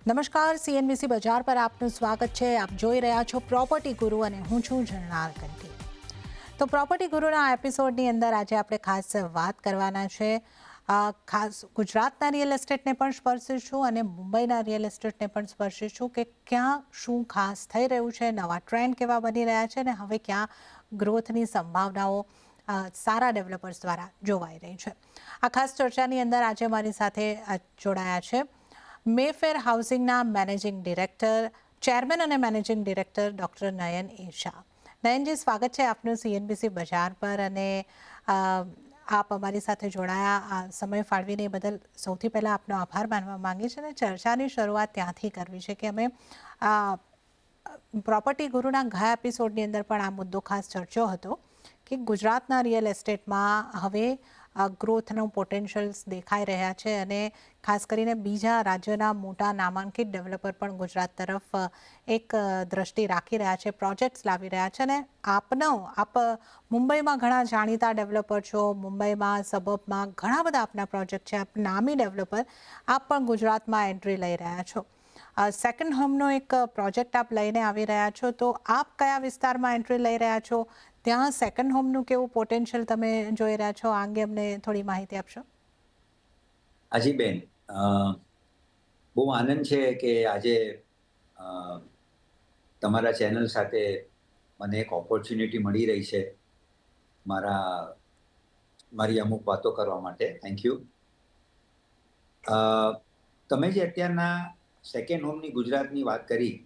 નમસ્કાર, સીએનબીસી બજાર પર આપનું સ્વાગત છે. આપ જોઈ રહ્યા છો પ્રોપર્ટી ગુરુ અને હું છું જર્નાલ કંઠી. તો પ્રોપર્ટી ગુરુના એપિસોડની અંદર આજે આપણે ખાસ વાત કરવાના છે. ખાસ ગુજરાતના રિયલ એસ્ટેટને પણ સ્પર્શીશું અને મુંબઈના રિયલ એસ્ટેટને પણ સ્પર્શીશું કે ક્યાં શું ખાસ થઈ રહ્યું છે, નવા ટ્રેન્ડ કેવા બની રહ્યા છે અને હવે ક્યાં ગ્રોથની સંભાવનાઓ સારા ડેવલપર્સ દ્વારા જોવાઈ રહી છે. આ ખાસ ચર્ચાની અંદર આજે મારી સાથે જોડાયા છે મેફેર હાઉસિંગના મેનેજિંગ ડિરેક્ટર, ચેરમેન અને મેનેજિંગ ડિરેક્ટર ડૉક્ટર નયન એ શાહ. નયનજી, સ્વાગત છે આપનું સીએનબીસી બજાર પર અને આપ અમારી સાથે જોડાયા, આ સમય ફાળવીને બદલ સૌથી પહેલાં આપનો આભાર માનવા માંગીએ છીએ. અને ચર્ચાની શરૂઆત ત્યાંથી કરવી છે કે અમે પ્રોપર્ટી ગુરુના ગયા એપિસોડની અંદર પણ આ મુદ્દો ખાસ ચર્ચ્યો હતો કે ગુજરાતના રિયલ એસ્ટેટમાં હવે ગ્રોથનું પોટેન્શિયલ્સ દેખાઈ રહ્યા છે અને ખાસ કરીને બીજા રાજ્યોના મોટા નામાંકિત ડેવલપર પણ ગુજરાત તરફ એક દ્રષ્ટિ રાખી રહ્યા છે, પ્રોજેક્ટ્સ લાવી રહ્યા છે. અને આપ મુંબઈમાં ઘણા જાણીતા ડેવલપર છો, મુંબઈમાં સબર્બમાં ઘણા બધા આપના પ્રોજેક્ટ છે, આપ નામી ડેવલપર, આપ પણ ગુજરાતમાં એન્ટ્રી લઈ રહ્યા છો. સેકન્ડ હોમનો એક પ્રોજેક્ટ આપ લઈને આવી રહ્યા છો, તો આપ કયા વિસ્તારમાં એન્ટ્રી લઈ રહ્યા છો, ત્યાં સેકન્ડ હોમનું કેવું પોટેન્શિયલ તમે જોઈ રહ્યા છો, આ અંગે અમને થોડી માહિતી આપશો. હાજી બેન, બહુ આનંદ છે કે આજે તમારા ચેનલ સાથે મને એક ઓપોર્ચ્યુનિટી મળી રહી છે મારી અમુક વાતો કરવા માટે. Thank you. તમે જે અત્યારના સેકન્ડ હોમની ગુજરાતની વાત કરી,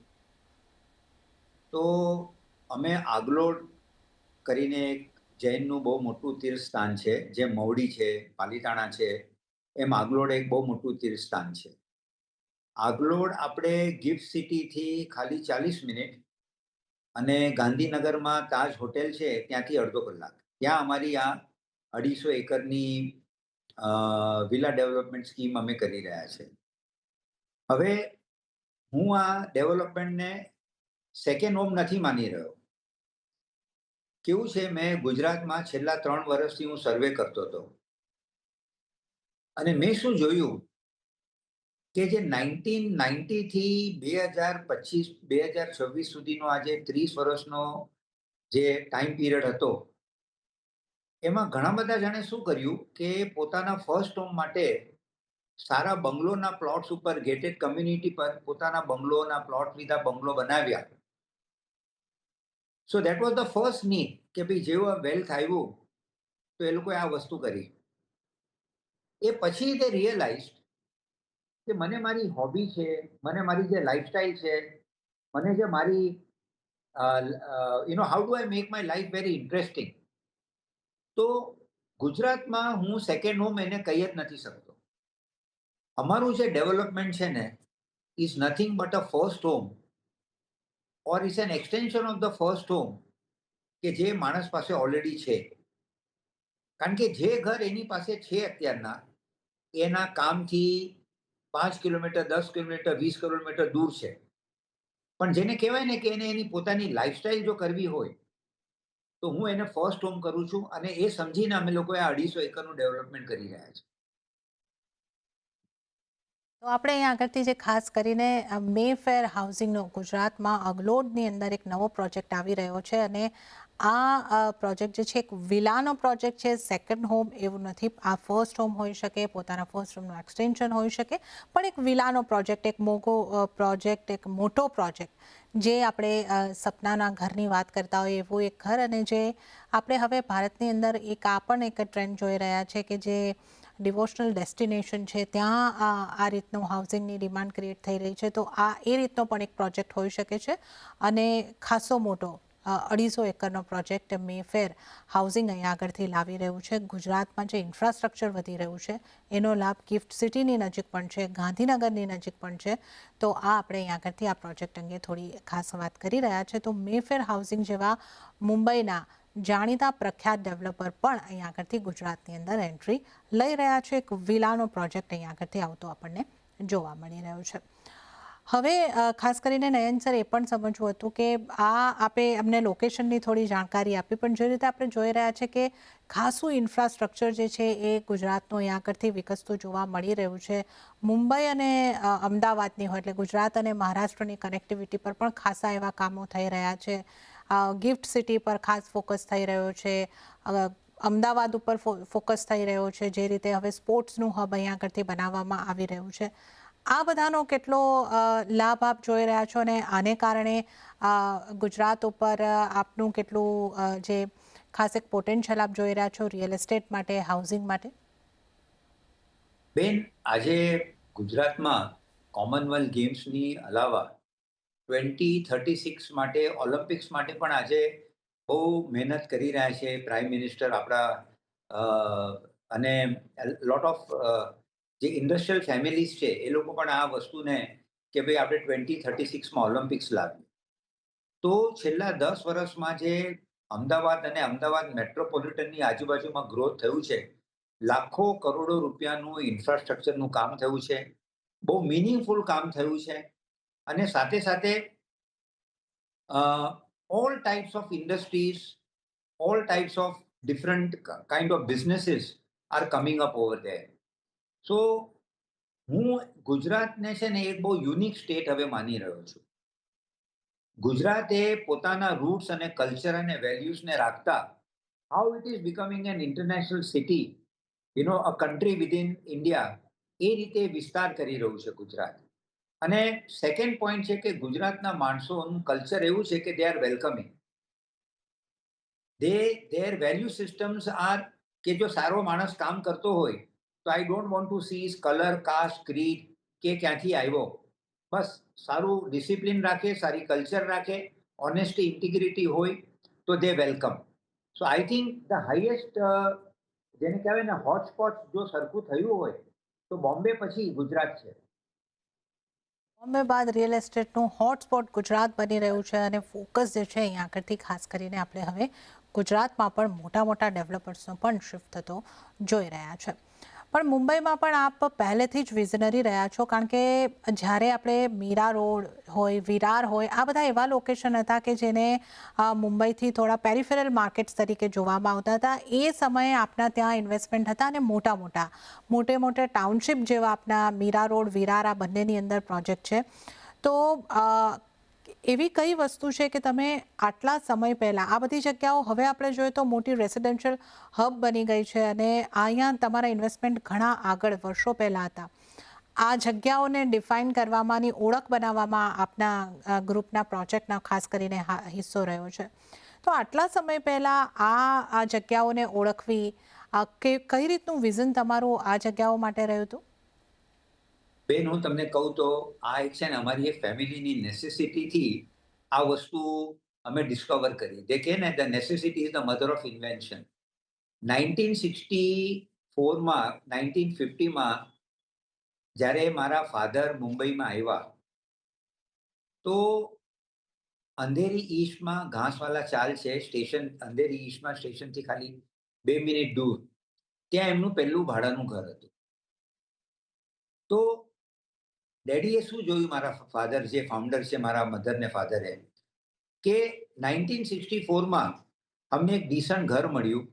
તો અમે આગલોડ કરીને એક જૈનનું બહુ મોટું તીર્થસ્થાન છે, જે મવડી છે, પાલીતાણા છે, એમ આગલોડ એક બહુ મોટું તીર્થસ્થાન છે. આગલોડ આપણે ગિફ્ટ સિટીથી ખાલી 40 મિનિટ અને ગાંધીનગરમાં તાજ હોટેલ છે ત્યાંથી અડધો કલાક. ત્યાં અમારી આ 250 એકરની વિલા ડેવલપમેન્ટ સ્કીમ અમે કરી રહ્યા છે. હવે હું આ ડેવલપમેન્ટને સેકન્ડ હોમ નથી માની રહ્યો. કેવું છે, મેં ગુજરાતમાં છેલ્લા 3 વર્ષથી હું સર્વે કરતો હતો અને મેં શું જોયું કે જે 1990 થી 2025-2026 સુધીનો આ જે 30 વર્ષનો જે ટાઈમ પીરિયડ હતો, એમાં ઘણા બધા જણે શું કર્યું કે પોતાના ફર્સ્ટ હોમ માટે સારા બંગલોના પ્લોટ્સ ઉપર, ગેટેડ કમ્યુનિટી પર પોતાના બંગલોના પ્લોટ લીધા, બંગલો બનાવ્યા. So that was the first need કે ભાઈ જેવું વેલ્થ આવ્યું તો એ લોકોએ આ વસ્તુ કરી. એ પછી તે રિયલાઇઝ કે મને મારી હોબી છે, મને મારી જે લાઈફસ્ટાઈલ છે, મને જે મારી how do I make my life very interesting, તો ગુજરાતમાં હું સેકન્ડ હોમ એને કહી જ નથી શકતો. અમારું જે ડેવલપમેન્ટ છે ને is nothing but a first home or is an extension of the first home કે જે માણસ પાસે ઓલરેડી છે. કારણ કે જે ઘર એની પાસે છે અત્યારના, એના કામથી 5 કિલોમીટર, 10 કિલોમીટર, 20 કિલોમીટર દૂર છે. પણ જેને કહેવાય ને કે એને એની પોતાની લાઈફસ્ટાઈલ જો કરવી હોય, તો હું એને ફર્સ્ટ હોમ કરું છું અને એ સમજીને અમે લોકોએ 250 એકરનું ડેવલપમેન્ટ કરી રહ્યા છીએ. તો આપણે અહીંયા આગળથી જે ખાસ કરીને મેફેર હાઉસિંગનો ગુજરાતમાં અગલોડની અંદર એક નવો પ્રોજેક્ટ આવી રહ્યો છે અને આ પ્રોજેક્ટ જે છે એક વિલાનો પ્રોજેક્ટ છે, સેકન્ડ હોમ એવું નથી. આ ફર્સ્ટ હોમ હોઈ શકે, પોતાના ફર્સ્ટ હોમનું એક્સટેન્શન હોઈ શકે, પણ એક વિલાનો પ્રોજેક્ટ, એક મોટો પ્રોજેક્ટ, એક મોટો પ્રોજેક્ટ, જે આપણે સપનાના ઘરની વાત કરતા હોય એવું એક ઘર. અને જે આપણે હવે ભારતની અંદર એક આ પણ એક ટ્રેન્ડ જોઈ રહ્યા છે કે જે ડિવોશનલ ડેસ્ટિનેશન છે, ત્યાં આ રીતનું હાઉસિંગની ડિમાન્ડ ક્રિએટ થઈ રહી છે. તો આ એ રીતનો પણ એક પ્રોજેક્ટ હોઈ શકે છે અને ખાસો મોટો 250 એકરનો પ્રોજેક્ટ મેફેર હાઉસિંગ અહીંયા આગળથી લાવી રહ્યું છે. ગુજરાતમાં જે ઇન્ફ્રાસ્ટ્રક્ચર વધી રહ્યું છે એનો લાભ ગિફ્ટ સિટીની નજીક પણ છે, ગાંધીનગરની નજીક પણ છે. તો આ આપણે અહીંયા આગળથી આ પ્રોજેક્ટ અંગે થોડી ખાસ વાત કરી રહ્યા છે. તો મેફેર હાઉસિંગ જેવા મુંબઈના જાણીતા પ્રખ્યાત ડેવલપર પણ અહીંયા આગળથી ગુજરાતની અંદર એન્ટ્રી લઈ રહ્યા છે. એક વિલાનો પ્રોજેક્ટ અહીંયા આગળથી આવતો આપણને જોવા મળી રહ્યો છે. હવે ખાસ કરીને નયન સર એ પણ સમજવું હતું કે આપે અમને લોકેશનની થોડી જાણકારી આપી, પણ જે રીતે આપણે જોઈ રહ્યા છે કે ખાસું ઇન્ફ્રાસ્ટ્રક્ચર જે છે એ ગુજરાતનું અહીંયા આગળથી વિકસતું જોવા મળી રહ્યું છે. મુંબઈ અને અમદાવાદની હોય એટલે ગુજરાત અને મહારાષ્ટ્રની કનેક્ટિવિટી પર પણ ખાસા એવા કામો થઈ રહ્યા છે. ગિફ્ટ સિટી પર ખાસ ફોકસ થઈ રહ્યો છે. અમદાવાદ ઉપર ફોકસ થઈ રહ્યો છે, જે રીતે હવે સ્પોર્ટ્સનું હબ અહીંયા આગળથી બનાવવામાં આવી રહ્યું છે. આ બધાનો કેટલો લાભ આપ જોઈ રહ્યા છો અને આને કારણે ગુજરાત ઉપર આપનું કેટલું જે ખાસ એક પોટેન્શિયલ આપ જોઈ રહ્યા છો રિયલ એસ્ટેટ માટે, હાઉસિંગ માટે? બેન, આજે ગુજરાતમાં કોમનવેલ્થ ગેમ્સની અલાવા 2036 માટે ઓલિમ્પિક્સ માટે પણ આજે બહુ મહેનત કરી રહ્યા છે પ્રાઇમ મિનિસ્ટર આપણા, અને લોટ ઓફ જે ઇન્ડસ્ટ્રીયલ ફેમિલીઝ છે એ લોકો પણ આ વસ્તુને કે ભાઈ આપણે 2036માં ઓલિમ્પિક્સ લાવીએ. તો છેલ્લા 10 વર્ષમાં જે અમદાવાદ અને અમદાવાદ મેટ્રોપોલિટનની આજુબાજુમાં ગ્રોથ થયું છે, લાખો કરોડો રૂપિયાનું ઇન્ફ્રાસ્ટ્રક્ચરનું કામ થયું છે, બહુ મિનિંગફુલ કામ થયું છે. અને સાથે સાથે all types of industries, all types of different kind of businesses are coming up over there. So હું ગુજરાતને છે ને એક બહુ યુનિક સ્ટેટ હવે માની રહ્યો છું. ગુજરાતે પોતાના રૂટ્સ અને કલ્ચર અને વેલ્યુઝને રાખતા how it is becoming an international city, a country within India, એ રીતે વિસ્તાર કરી રહ્યું છે ગુજરાત. અને સેકન્ડ પોઈન્ટ છે કે ગુજરાતના માણસોનું કલ્ચર એવું છે કે they are welcoming. their value systems are કે જો સારો માણસ કામ કરતો હોય તો I don't want to see colour, caste, creed કે ક્યાંથી આવ્યો. બસ સારું ડિસિપ્લિન રાખે, સારી કલ્ચર રાખે, ઓનેસ્ટી, ઇન્ટિગ્રિટી હોય તો they welcome. So I think the highest, જેને કહેવાય ને હોટસ્પોટ જો સરખું થયું હોય તો બોમ્બે પછી ગુજરાત છે. બોમ્બે બાદ રિયલ એસ્ટેટનું હોટસ્પોટ ગુજરાત બની રહ્યું છે અને ફોકસ જે છે અહીંયા આગળથી ખાસ કરીને આપણે હવે ગુજરાતમાં પણ મોટા મોટા ડેવલપર્સનો પણ શિફ્ટ થતો જોઈ રહ્યા છે. પણ મુંબઈમાં પણ આપ પહેલેથી જ વિઝનરી રહ્યા છો, કારણ કે જ્યારે આપણે મીરા રોડ હોય, વિરાર હોય, આ બધા એવા લોકેશન હતા કે જેને મુંબઈથી થોડા પેરિફેરલ માર્કેટ્સ તરીકે જોવામાં આવતા હતા. એ સમયે આપના ત્યાં ઇન્વેસ્ટમેન્ટ હતા અને મોટે ટાઉનશીપ જેવા આપના મીરા રોડ, વિરાર, આ બંનેની અંદર પ્રોજેક્ટ છે. તો એવી કઈ વસ્તુ છે કે તમે આટલા સમય પહેલાં, આ બધી જગ્યાઓ હવે આપણે જોઈએ તો મોટી રેસિડેન્શિયલ હબ બની ગઈ છે અને અહીંયા તમારા ઇન્વેસ્ટમેન્ટ ઘણા આગળ વર્ષો પહેલાં હતા. આ જગ્યાઓને ડિફાઇન કરવામાં, ઓળખ બનાવવામાં આપના ગ્રુપના પ્રોજેક્ટના ખાસ કરીને હિસ્સો રહ્યો છે. તો આટલા સમય પહેલાં આ જગ્યાઓને ઓળખવી, કઈ રીતનું વિઝન તમારું આ જગ્યાઓ માટે રહ્યું હતું? બેન, હું તમને કહું તો આ એક છે ને અમારી એક ફેમિલીની નેસેસિટીથી આ વસ્તુ અમે ડિસ્કવર કરી. જે કહે ને the necessity is the mother of invention. 1964માં, 1950માં જ્યારે મારા ફાધર મુંબઈમાં આવ્યા તો અંધેરી ઈસ્ટમાં ઘાસવાલા ચાલ છે સ્ટેશન, અંધેરી ઈસ્ટમાં સ્ટેશનથી ખાલી 2 મિનિટ દૂર, ત્યાં એમનું પહેલું ભાડાનું ઘર હતું. તો ડેડીએ શું જોયું, મારા ફાધર જે ફાઉન્ડર છે, મારા મધર ને ફાધરે, કે 1964માં અમને એક ડિસન્ટ ઘર મળ્યું,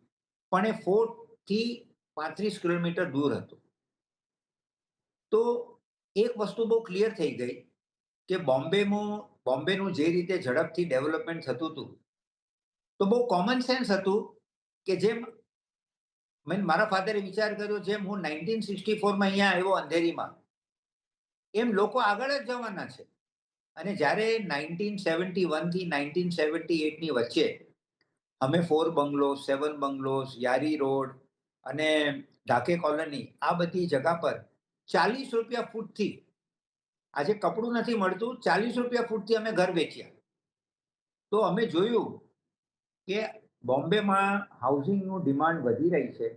પણ એ ફોર્ટથી 35 કિલોમીટર દૂર હતું. તો એક વસ્તુ બહુ ક્લિયર થઈ ગઈ કે બોમ્બેનું જે રીતે ઝડપથી ડેવલપમેન્ટ થતું હતું, તો બહુ કોમન સેન્સ હતું કે જેમ મારા ફાધરે વિચાર કર્યો, જેમ હું 1964માં અહીંયા આવ્યો અંધેરીમાં, એમ લોકો આગળ જ જવાના છે. અને જ્યારે 1971થી 1978ની વચ્ચે અમે 4 બંગલોઝ, 7 બંગલોઝ, યારી રોડ અને ઢાકે કોલોની, આ બધી જગા પર 40 રૂપિયા ફૂટથી, આજે કપડું નથી મળતું, 40 રૂપિયા ફૂટથી અમે ઘર વેચ્યા. તો અમે જોયું કે બોમ્બેમાં હાઉસિંગનું ડિમાન્ડ વધી રહી છે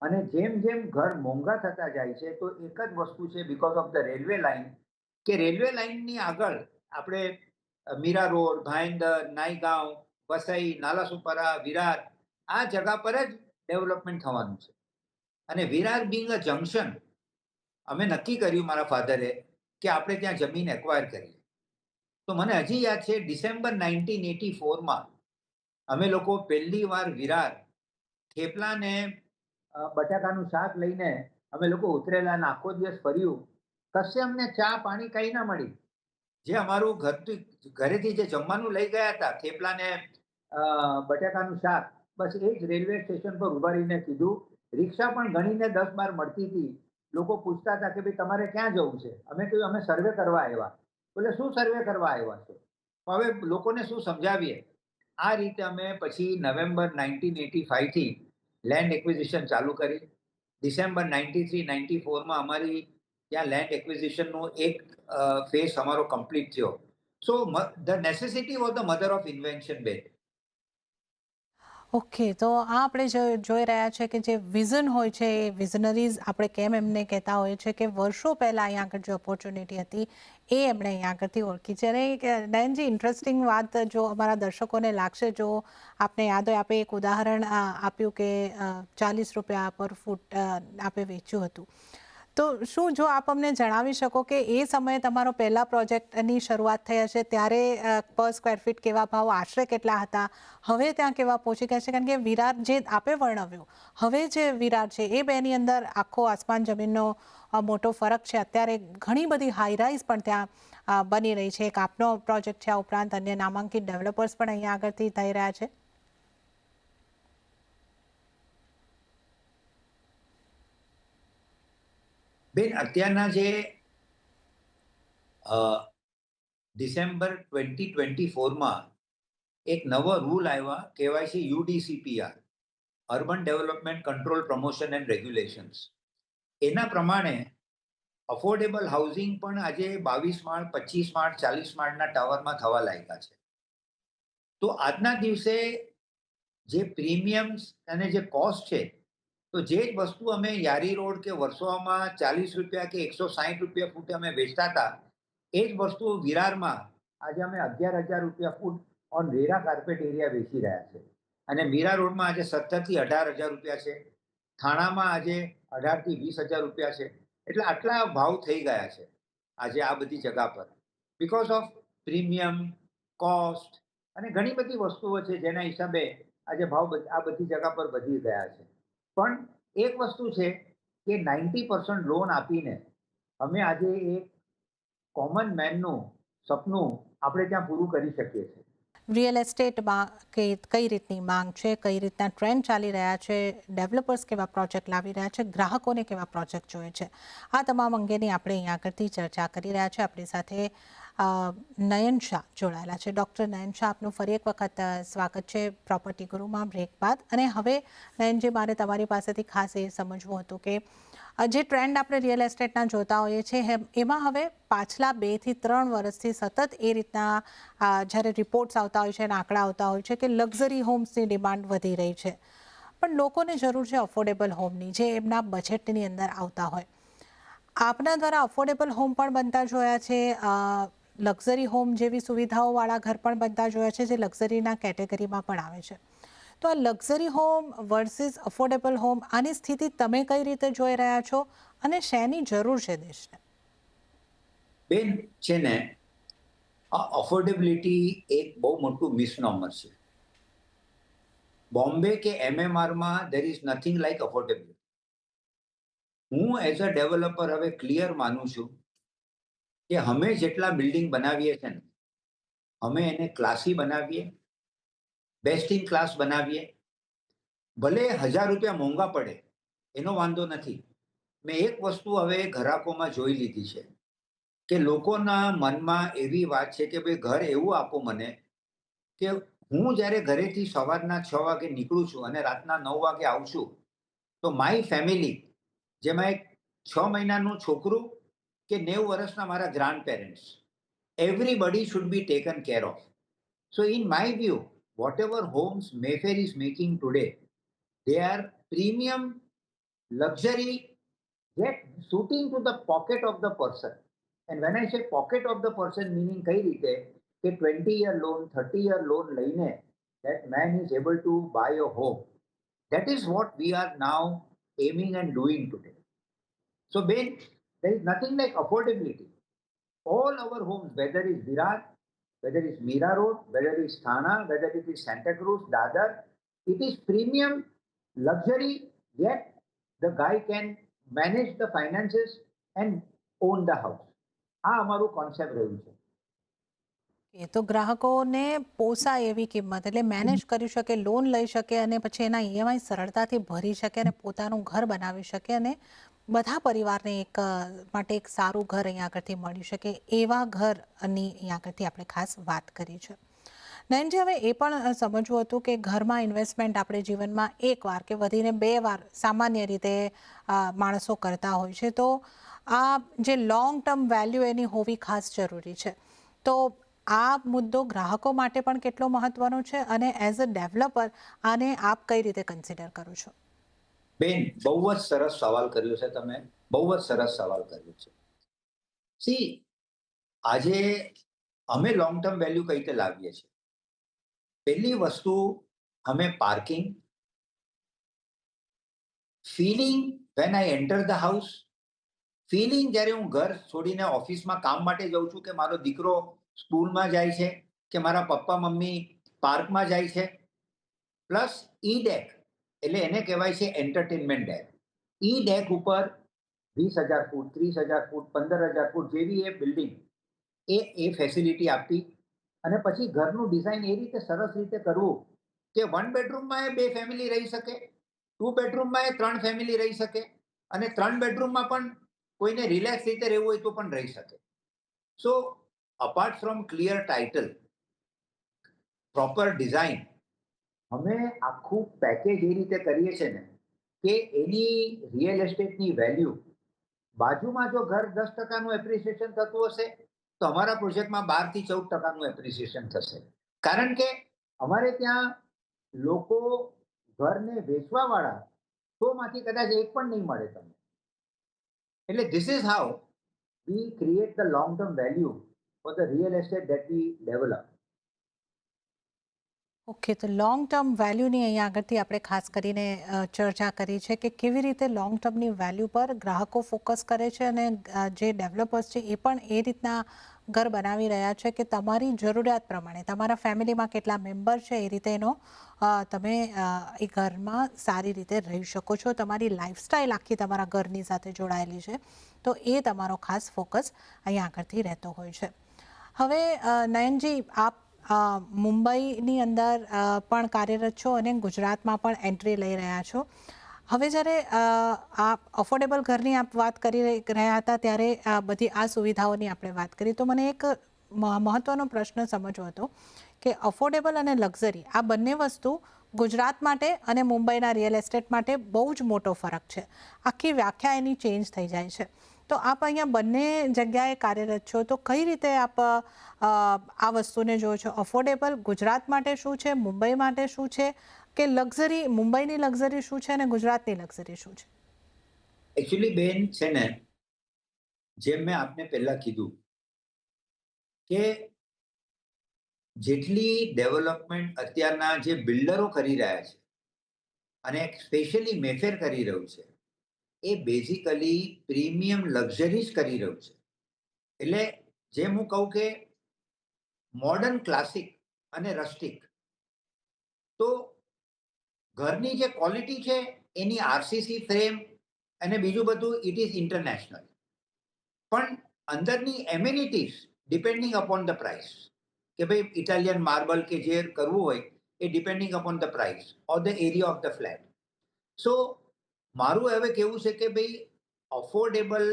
અને જેમ જેમ ઘર મોંઘા થતા જાય છે તો એક જ વસ્તુ છે, because of the railway line, કે રેલવે લાઇનની આગળ આપણે મીરા રોડ, ભાઈન્દર, નાઈગાંવ, વસઈ, નાલાસોપારા, વિરાર, આ જગા પર જ ડેવલપમેન્ટ થવાનું છે. અને વિરાર બિંગ અ જંકશન, અમે નક્કી કર્યું મારા ફાધરે કે આપણે ત્યાં જમીન એક્વાયર કરીએ. તો મને હજી યાદ છે ડિસેમ્બર 1984માં અમે લોકો પહેલી વાર વિરાર થેપલા ને બટાકાનું શાક લઈને અમે લોકો ઉતરેલા અને આખો દિવસ ફર્યું. કશે અમને ચા પાણી કઈ ના મળી. જે અમારું ઘરેથી જે જમવાનું લઈ ગયા હતા થેપલા ને બટાકાનું શાક, બસ એ જ રેલવે સ્ટેશન પર ઉભા રહીને કીધું. રિક્ષા પણ ગણીને 10-12 મળતી હતી. લોકો પૂછતા હતા કે ભાઈ તમારે ક્યાં જવું છે? અમે કહ્યું અમે સર્વે કરવા આવ્યા. બોલે શું સર્વે કરવા આવ્યા છો? હવે લોકોને શું સમજાવીએ? આ રીતે અમે પછી નવેમ્બર 1985 થી લેન્ડ એક્વિઝિશન ચાલુ કરી. ડિસેમ્બર 93-94માં અમારી ત્યાં લેન્ડ એક્વિઝિશનનો એક ફેઝ અમારો કમ્પ્લીટ થયો. So the necessity was the mother of invention બેન. ઓકે, તો આ આપણે જોઈ રહ્યા છે કે જે વિઝન હોય છે એ વિઝનરીઝ આપણે કેમ એમને કહેતા હોઈએ છે કે વર્ષો પહેલાં અહીંયા આગળ જે ઓપોર્ચ્યુનિટી હતી એ એમણે અહીંયા આગળથી ઓળખી છે. અને નયનજી, ઇન્ટરેસ્ટિંગ વાત જો અમારા દર્શકોને લાગશે, જો આપને યાદ હોય, આપણે એક ઉદાહરણ આપ્યું કે 40 રૂપિયા પર ફૂટ આપે વેચ્યું હતું. તો શું જો આપ અમને જણાવી શકો કે એ સમયે તમારો પહેલા પ્રોજેક્ટની શરૂઆત થઈ હશે ત્યારે પર સ્ક્વેર ફીટ કેવા ભાવ, આશરે કેટલા હતા, હવે ત્યાં કેવા પહોંચી ગયા છે? કારણ કે વિરાર જે આપે વર્ણવ્યું, હવે જે વિરાર છે એ બેની અંદર આખો આસમાન જમીનનો મોટો ફરક છે. અત્યારે ઘણી બધી હાઈરાઇઝ પણ ત્યાં બની રહી છે. એક આપનો પ્રોજેક્ટ છે, આ ઉપરાંત અન્ય નામાંકિત ડેવલપર્સ પણ અહીંયા આગળથી થઈ રહ્યા છે. બેન, અત્યારના જે ડિસેમ્બર 2024માં એક નવો રૂલ આવ્યા, કહેવાય છે UDCPR, urban development control promotion and regulations. એના પ્રમાણે અફોર્ડેબલ હાઉસિંગ પણ આજે 22 માળ, 25 માળ, 40 માળના ટાવરમાં થવા લાગ્યા છે. તો આજના દિવસે જે પ્રીમિયમ્સ અને જે કોસ્ટ છે, તો જે જ વસ્તુ અમે યારી રોડ કે વર્સોવામાં 40 રૂપિયા કે 160 રૂપિયા ફૂટે અમે વેચતા હતા, એ જ વસ્તુ વિરારમાં આજે અમે 11,000 રૂપિયા ફૂટ ઓન રેરા કાર્પેટ એરિયા વેચી રહ્યા છે. અને મીરા રોડમાં આજે 17,000 થી 18,000 રૂપિયા છે. થાણામાં આજે 18,000 થી 20,000 રૂપિયા છે. એટલે આટલા ભાવ થઈ ગયા છે આજે આ બધી જગા પર, બીકોઝ ઓફ પ્રીમિયમ, કોસ્ટ અને ઘણી બધી વસ્તુઓ છે જેના હિસાબે આજે ભાવ આ બધી જગા પર વધી ગયા છે. પણ એક વસ્તુ છે કે 90% લોન આપીને અમે આજે એક કોમન મેનનું સપનું આપણે ત્યાં પૂરું કરી શકીએ છીએ. રિયલ એસ્ટેટમાં કઈ રીતની માંગ છે, કઈ રીતના ટ્રેન્ડ ચાલી રહ્યા છે, ડેવલપર્સ કેવા પ્રોજેક્ટ લાવી રહ્યા છે, ગ્રાહકોને કેવા પ્રોજેક્ટ જોઈએ છે, આ તમામ અંગેની આપણે અહીંયા આગળથી ચર્ચા કરી રહ્યા છે. આપણી સાથે નયન શાહ જોડાયેલા છે. ડૉક્ટર નયન શાહ, આપનું ફરી એક વખત સ્વાગત છે પ્રોપર્ટી ગુરુમાં બ્રેક બાદ. અને હવે નયનજી, મારે તમારી પાસેથી ખાસ એ સમજવું હતું કે જે ટ્રેન્ડ આપણે રિયલ એસ્ટેટના જોતા હોઈએ છીએ એમાં હવે પાછલા 2 થી 3 વર્ષથી સતત એ રીતના જ્યારે રિપોર્ટ્સ આવતા હોય છે અને આંકડા આવતા હોય છે કે લક્ઝરી હોમ્સની ડિમાન્ડ વધી રહી છે. પણ લોકોને જરૂર છે અફોર્ડેબલ હોમની, જે એમના બજેટની અંદર આવતા હોય. આપના દ્વારા અફોર્ડેબલ હોમ પણ બનતા જોયા છે, લક્ઝરી હોમ જેવી સુવિધાઓવાળા ઘર પણ બનતા જોયા છે, જે લક્ઝરીના કેટેગરીમાં પણ આવે છે. તો આ luxury home versus affordable home, આની સ્થિતિ તમે કઈ રીતે જોઈ રહ્યા છો અને શેની જરૂર છે દેશને? બેન, છે ને, આ અફોર્ડેબિલિટી એક બહુ મોટું મિસનોમર છે. બોમ્બે કે MMRમાં there is nothing like affordability. હું એઝ અ ડેવલપર હવે ક્લિયર માનું છું કે અમે જેટલા બિલ્ડિંગ બનાવીએ છીએ ને, અમે એને ક્લાસી બનાવીએ, બેસ્ટ ઇન ક્લાસ બનાવીએ. ભલે 1,000 રૂપિયા મોંઘા પડે, એનો વાંધો નથી. મેં એક વસ્તુ હવે ગ્રાહકોમાં જોઈ લીધી છે કે લોકોના મનમાં એવી વાત છે કે ભાઈ ઘર એવું આપો મને કે હું જ્યારે ઘરેથી સવારના 6 વાગે નીકળું છું અને રાતના 9 વાગે આવું છું, તો માય ફેમિલી, જેમાં એક 6 મહિનાનું છોકરું કે 90 વર્ષના મારા grand parents, everybody should be taken care of. So in my view, whatever homes Mayfair is making today, they are premium luxury, yet suiting to the pocket of the person. And when I say pocket of the person, meaning કઈ રીતે કે 20-year loan, 30-year loan લઈને that man is able to buy a home. That is what we are now aiming and doing today. So Ben, there is nothing like affordability. all our homes, whether it's Virat, whether it's Mira Road, whether it's Thana, whether it is Santa Cruz, Dadar, it is premium luxury, yet the guy can manage the finances and own the house. આ અમારું concept રહ્યું છે. એ તો ગ્રાહકોને પોસાય એવી કિંમત એટલે મેનેજ કરી શકે, લોન લઈ શકે અને પછી એના ઈએમઆઈ સરળતાથી ભરી શકે અને પોતાનું ઘર બનાવી શકે અને બધા પરિવારને માટે એક સારું ઘર અહીંયા આગળથી મળી શકે એવા ઘરની અહીંયા આગળથી આપણે ખાસ વાત કરી છે. નયનજી, હવે એ પણ સમજવું હતું કે ઘરમાં ઇન્વેસ્ટમેન્ટ આપણે જીવનમાં એકવાર કે વધીને 2 વાર સામાન્ય રીતે માણસો કરતા હોય છે, તો આ જે લોંગ ટર્મ વેલ્યુ એની હોવી ખાસ જરૂરી છે. તો આ મુદ્દો ગ્રાહકો માટે પણ કેટલો મહત્વનો છે અને એઝ અ ડેવલપર આને આપ કઈ રીતે કન્સિડર કરો છો? બેન, બહુ જ સરસ સવાલ કર્યો છે તમે. બહુ જ સરસ સવાલ કર્યો છે. સી, આજે અમે લોંગ ટર્મ વેલ્યુ કઈ રીતે લાવીએ છીએ? પહેલી વસ્તુ, અમે parking, feeling when I enter the house, feeling જ્યારે હું ઘર છોડીને ઓફિસમાં કામ માટે જાઉં છું, કે મારો દીકરો સ્કૂલમાં જાય છે, કે મારા પપ્પા મમ્મી પાર્કમાં જાય છે, પ્લસ ઈ ડેક, એટલે એને કહેવાય છે એન્ટરટેનમેન્ટ ડેક. ઈ ડેક ઉપર 20,000 ફૂટ, 30,000 ફૂટ, 15,000 ફૂટ જેવી એ બિલ્ડિંગ, એ ફેસિલિટી આપી અને પછી ઘરનું ડિઝાઇન એ રીતે સરસ રીતે કરવું કે 1 બેડરૂમમાં એ 2 ફેમિલી રહી શકે, 2 બેડરૂમમાં એ 3 ફેમિલી રહી શકે અને 3 બેડરૂમમાં પણ કોઈને રિલેક્સ રીતે રહેવું હોય તો પણ રહી શકે. So apart from clear title, proper design, અમે આખું પેકેજ એ રીતે કરીએ છીએ ને કે એની રિયલ એસ્ટેટની વેલ્યુ, બાજુમાં જો ઘર 10% એપ્રિસિએશન થતું હશે તો અમારા પ્રોજેક્ટમાં 12 થી 14% એપ્રિસિએશન થશે. કારણ કે અમારે ત્યાં લોકો ઘરને વેચવા વાળા 100 માંથી કદાચ એક પણ નહીં મળે તમને. એટલે this is how we create the long term value for the real estate that we develop. Okay, તો લોંગ ટર્મ વેલ્યુની અહીંયા આગળથી આપણે ખાસ કરીને ચર્ચા કરી છે કે કેવી રીતે લોંગ ટર્મની વેલ્યુ પર ગ્રાહકો ફોકસ કરે છે અને જે ડેવલપર્સ છે એ પણ એ રીતના ઘર બનાવી રહ્યા છે કે તમારી જરૂરિયાત પ્રમાણે તમારા ફેમિલીમાં કેટલા મેમ્બર છે એ રીતે એનો તમે એ ઘરમાં સારી રીતે રહી શકો છો. તમારી લાઈફસ્ટાઈલ આખી તમારા ઘરની સાથે જોડાયેલી છે, તો એ તમારો ખાસ ફોકસ અહીંયા આગળથી રહેતો હોય છે. હવે નયનજી, આપ મુંબઈની અંદર પણ કાર્યરત છો અને ગુજરાતમાં પણ એન્ટ્રી લઈ રહ્યા છો. હવે જ્યારે આપ અફોર્ડેબલ ઘરની આપ વાત કરી રહ્યા હતા ત્યારે બધી આ સુવિધાઓની આપણે વાત કરી, તો મને એક મહત્વનો પ્રશ્ન સમજવો હતો કે અફોર્ડેબલ અને લક્ઝરી આ બંને વસ્તુ ગુજરાત માટે અને મુંબઈના રિયલ એસ્ટેટ માટે બહુ જ મોટો ફરક છે. આખી વ્યાખ્યા એની ચેન્જ થઈ જાય છે. તો આપ અહીંયા બંને જગ્યાએ કાર્યરત છો, તો કઈ રીતે આપ આ વસ્તુને જો છો? અફોર્ડેબલ ગુજરાત માટે શું છે, મુંબઈ માટે શું છે, કે લક્ઝરી મુંબઈની લક્ઝરી શું છે અને ગુજરાતની લક્ઝરી શું છે? એકચ્યુઅલી બેન છે ને, જેમ મેં આપને પહેલા કીધું કે જેટલી ડેવલપમેન્ટ અત્યારના જે બિલ્ડરો કરી રહ્યા છે અને સ્પેશિયલી મેફેર કરી રહ્યું છે, એ બેઝિકલી પ્રીમિયમ લક્ઝરીઝ કરી રહ્યું છે. એટલે જેમ હું કહું કે મોડર્ન ક્લાસિક અને રસ્ટિક, તો ઘરની જે ક્વોલિટી છે એની આરસીસી ફ્રેમ અને બીજું બધું ઇટ ઇઝ ઇન્ટરનેશનલ, પણ અંદરની amenities depending upon the price, કે ભાઈ ઇટાલિયન માર્બલ કે જે કરવું હોય એ depending upon the price or the area of the flat. So મારું હવે કેવું છે કે ભાઈ અફોર્ડેબલ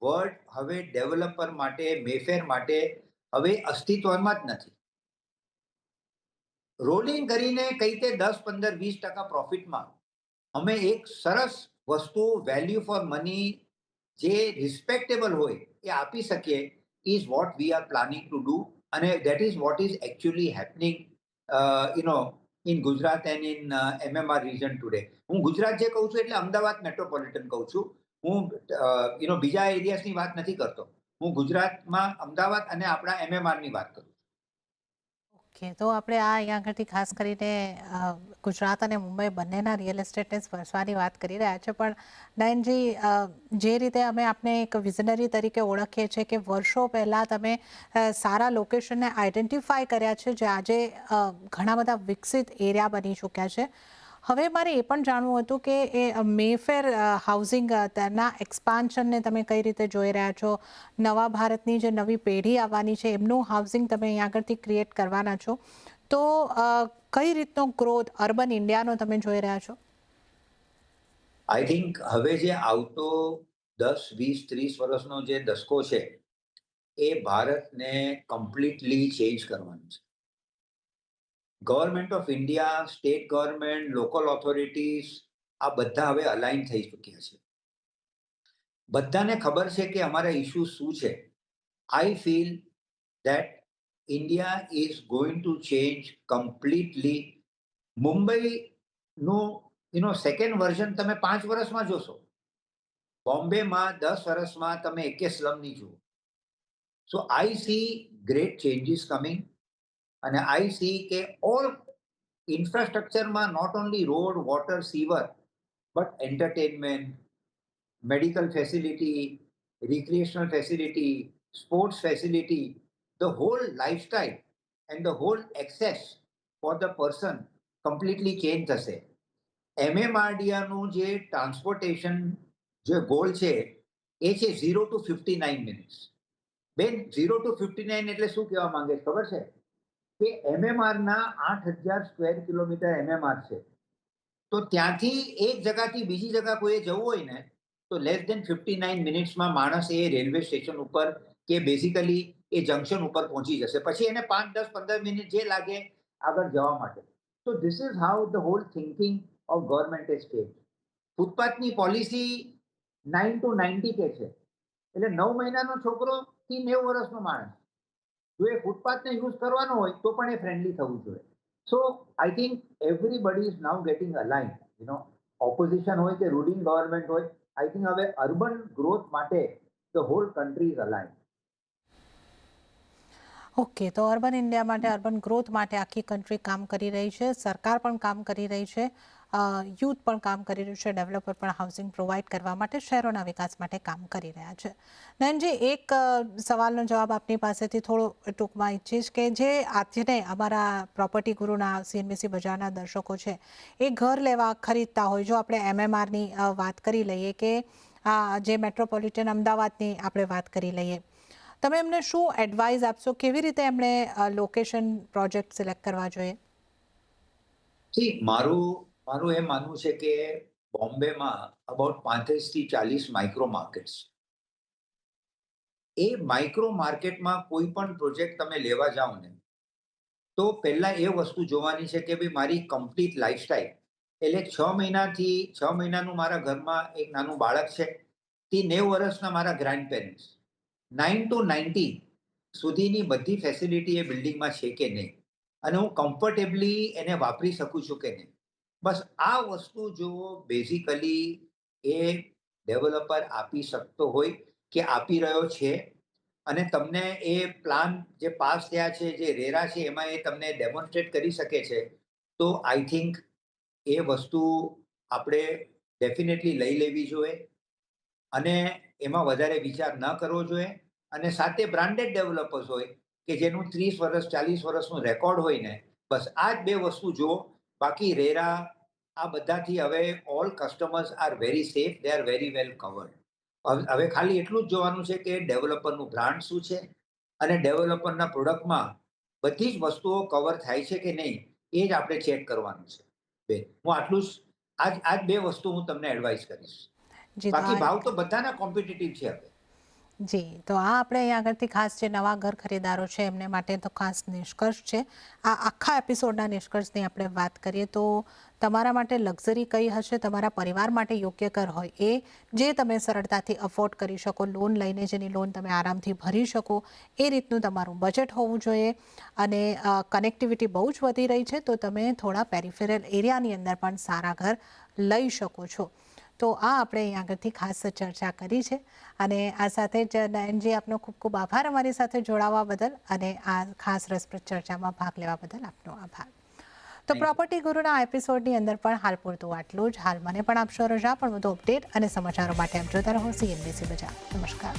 વર્ડ હવે ડેવલપર માટે, મેફેર માટે હવે અસ્તિત્વમાં જ નથી. રોલિંગ કરીને કઈ રીતે 10, 15, 20% પ્રોફિટમાં અમે એક સરસ વસ્તુ વેલ્યુ ફોર મની જે રિસ્પેક્ટેબલ હોય એ આપી શકીએ is what we are planning to do, અને that is what is actually happening in Gujarat and in MMR region today. હું ગુજરાત જે કહું છું એટલે અમદાવાદ મેટ્રોપોલિટન કહું છું. હું બીજા એરિયાસની વાત નથી કરતો. હું ગુજરાતમાં અમદાવાદ અને આપણા MMR ની વાત કરું. ઓકે, તો આપણે આ અહીંયા આગળથી ખાસ કરીને ગુજરાત અને મુંબઈ બંનેના રિયલ એસ્ટેટને સ્પર્શવાની વાત કરી રહ્યા છે, પણ નયનજી, જે રીતે અમે આપને એક વિઝનરી તરીકે ઓળખીએ છીએ કે વર્ષો પહેલાં તમે સારા લોકેશનને આઈડેન્ટિફાઈ કર્યા છે, જે આજે ઘણા બધા વિકસિત એરિયા બની ચૂક્યા છે. હવે મારે એ પણ જાણવું હતું કે એ મેફેર હાઉસિંગ તેના એક્સપાન્શનને તમે કઈ રીતે જોઈ રહ્યા છો? નવા ભારતની જે નવી પેઢી આવવાની છે એમનું હાઉસિંગ તમે અહીંયા આગળથી ક્રિએટ કરવાના છો, તો કઈ રીતનો ગ્રોથ અર્બન ઇન્ડિયાનો તમે જોઈ રહ્યા છો? આઈ થિંક હવે જે આવતો 10, 20, 30 વર્ષનો જે દસકો છે એ ભારતને કમ્પ્લીટલી ચેન્જ કરવાનું છે. Government of India, state government, local authorities આ બધા હવે અલાઇન થઈ ચૂક્યા છે. બધાને ખબર છે કે અમારા ઇશ્યુ શું છે. I feel that India is going to change completely. મુંબઈનું સેકન્ડ વર્ઝન તમે 5 વર્ષમાં જોશો. બોમ્બેમાં 10 વર્ષમાં તમે એકે સ્લમ નહીં જુઓ. So I see great changes coming, અને આઈ સી કે ઓલ ઇન્ફ્રાસ્ટ્રક્ચરમાં not only road, water, sewer, but entertainment, medical facility, recreational facility, sports facility, the whole lifestyle and the whole access for the person completely change થશે. MMRDAનું જે transportation જે goal છે એ છે 0 to 59 minutes. બેન, 0 to 59 એટલે શું કહેવા માંગે છે ખબર છે? કે MMRના 8,000 સ્ક્વેર કિલોમીટર MMR છે. તો ત્યાંથી એક જગાથી બીજી જગા કોઈએ જવું હોય ને તો લેસ દેન 59 મિનિટ્સમાં માણસ એ રેલવે સ્ટેશન ઉપર કે બેઝિકલી એ જંકશન ઉપર પહોંચી જશે. પછી એને 5, 10, 15 મિનિટ જે લાગે આગળ જવા માટે. તો this is how the whole thinking of government is change. ફૂટપાથની પોલિસી 9 to 90 કે છે, એટલે 9 મહિનાનો છોકરો થી 90 વર્ષનો માણસ જો એ ફૂટપાથને યુઝ કરવાનો હોય તો પણ એ ફ્રેન્ડલી થવું જોઈએ. So I think everybody is now getting align. Opposition હોય કે રૂલિંગ ગવર્મેન્ટ હોય, આઈ થિંક હવે અર્બન ગ્રોથ માટે the whole country is align. Okay, તો અર્બન ઇન્ડિયા માટે, અર્બન ગ્રોથ માટે આખી કન્ટ્રી કામ કરી રહી છે, સરકાર પણ કામ કરી રહી છે, યુથ પણ કામ કરી રહ્યું છે, ડેવલપર પણ હાઉસિંગ પ્રોવાઈડ કરવા માટે, શહેરોના વિકાસ માટે કામ કરી રહ્યા છે. નયનજી, એક સવાલનો જવાબ આપની પાસેથી થોડો ટૂંકમાં ઈચ્છીશ કે જે આજને અમારા પ્રોપર્ટી ગુરુના CNBC બજારના દર્શકો છે એ ઘર લેવા ખરીદતા હોય, જો આપણે MMRની વાત કરી લઈએ કે જે મેટ્રોપોલિટન અમદાવાદની આપણે વાત કરી લઈએ, તમે એમને શું એડવાઇસ આપશો? કેવી રીતે એમણે લોકેશન પ્રોજેક્ટ સિલેક્ટ કરવા જોઈએ? મારું એ માનવું છે કે બોમ્બેમાં અબાઉટ 35 થી 40 માઇક્રો માર્કેટ્સ. એ માઇક્રો માર્કેટમાં કોઈ પણ પ્રોજેક્ટ તમે લેવા જાઓ ને તો પહેલા એ વસ્તુ જોવાની છે કે ભાઈ મારી કમ્પ્લીટ લાઈફસ્ટાઈલ, એટલે 6 મહિનાનું મારા ઘરમાં એક નાનું બાળક છે, થી 90 વર્ષના મારા ગ્રાન્ડ પેરેન્ટ્સ, 9 to 90 સુધીની બધી ફેસિલિટી એ બિલ્ડિંગમાં છે કે નહીં, અને હું કમ્ફર્ટેબલી એને વાપરી શકું છું કે નહીં. બસ આ વસ્તુ જો બેઝિકલી એ ડેવલપર આપી શકતો હોય કે આપી રહ્યો છે, અને તમને એ પ્લાન જે પાસ થયા છે, જે રેરા છે, એમાં એ તમને ડેમોન્સ્ટ્રેટ કરી શકે છે, તો આઈ થિંક એ વસ્તુ આપણે ડેફિનેટલી લઈ લેવી જોઈએ, અને એમાં વધારે વિચાર ન કરવો જોઈએ. અને સાથે બ્રાન્ડેડ ડેવલપર્સ હોય કે જેનું 30 વર્ષ, 40 વર્ષનું રેકોર્ડ હોય ને, બસ આ જ બે વસ્તુ જુઓ. બાકી રેરા આ બધાથી હવે all customers are very safe, they are very well covered. હવે ખાલી એટલું જ જોવાનું છે કે ડેવલપરનું બ્રાન્ડ શું છે અને ડેવલપરના પ્રોડક્ટમાં બધી જ વસ્તુઓ કવર થાય છે કે નહીં, એ જ આપણે ચેક કરવાનું છે. બેન, હું આટલું જ આજ બે વસ્તુ હું તમને એડવાઇસ કરીશ. જી, બાકી ભાવ તો બધાના કોમ્પિટિટિવ છે હવે. જી, તો આ આપણે અહીંયા આગળથી ખાસ જે નવા ઘર ખરીદારો છે એમને માટે તો ખાસ નિષ્કર્ષ છે. આ આખા એપિસોડના નિષ્કર્ષની આપણે વાત કરીએ તો તમારા માટે લક્ઝરી કઈ હશે, તમારા પરિવાર માટે યોગ્ય ઘર હોય એ જે તમે સરળતાથી અફોર્ડ કરી શકો, લોન લઈને જેની લોન તમે આરામથી ભરી શકો, એ રીતનું તમારું બજેટ હોવું જોઈએ. અને કનેક્ટિવિટી બહુ જ વધી રહી છે તો તમે થોડા પેરિફેરલ એરિયાની અંદર પણ સારા ઘર લઈ શકો છો. તો આ આપણે અહીંયા આગળથી ખાસ ચર્ચા કરી છે, અને આ સાથે જ નયનજી, આપનો ખૂબ ખૂબ આભાર અમારી સાથે જોડાવા બદલ, અને આ ખાસ રસપ્રદ ચર્ચામાં ભાગ લેવા બદલ આપનો આભાર. તો પ્રોપર્ટી ગુરુના આ એપિસોડની અંદર પણ હાલ પૂરતું આટલું જ. હાલ મને પણ આપશો રજા, પણ વધુ અપડેટ અને સમાચારો માટે આપ જોતા રહો CNBC બજાર. નમસ્કાર.